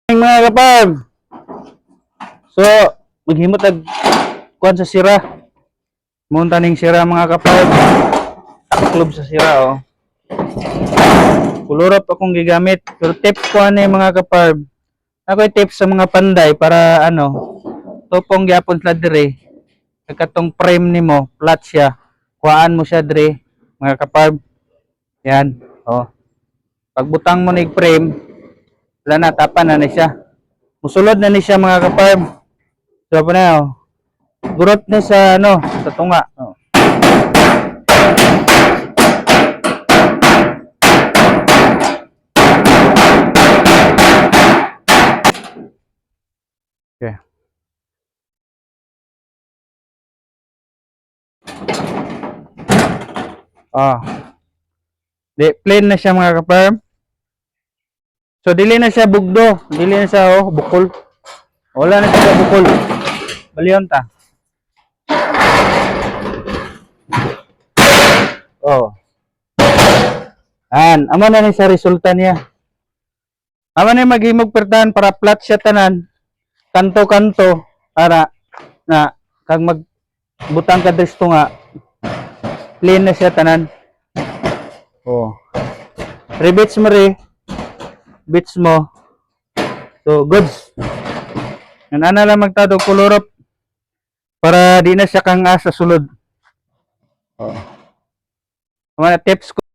Mga kapag so maghimot ag kuan sa sira munta ning sira mga kapag taklob sa sira kulurop akong gigamit pero tips ko ani mga kapag ako'y tips sa mga panday para tupong gyapon sila dire katong frame nimo flat siya kuhaan mo siya dire mga kapag yan pagbutang mo nig frame wala na tapan na ni siya musulod na ni siya mga kapag so pa na gurot na sa sa tunga okay. Di plain na siya mga kapag so dili na siya bugdo dili na siya bukol wala na siya bukol baliyon ta amo na ni sa resulta niya amo na maghimog pertahan para flat siya tanan kanto-kanto para na kag magbutang ka disto nga plain na siya tanan ribits mo bits mo so goods ana lang magtado kulurop para di na siya kang asa sulod mga tips ko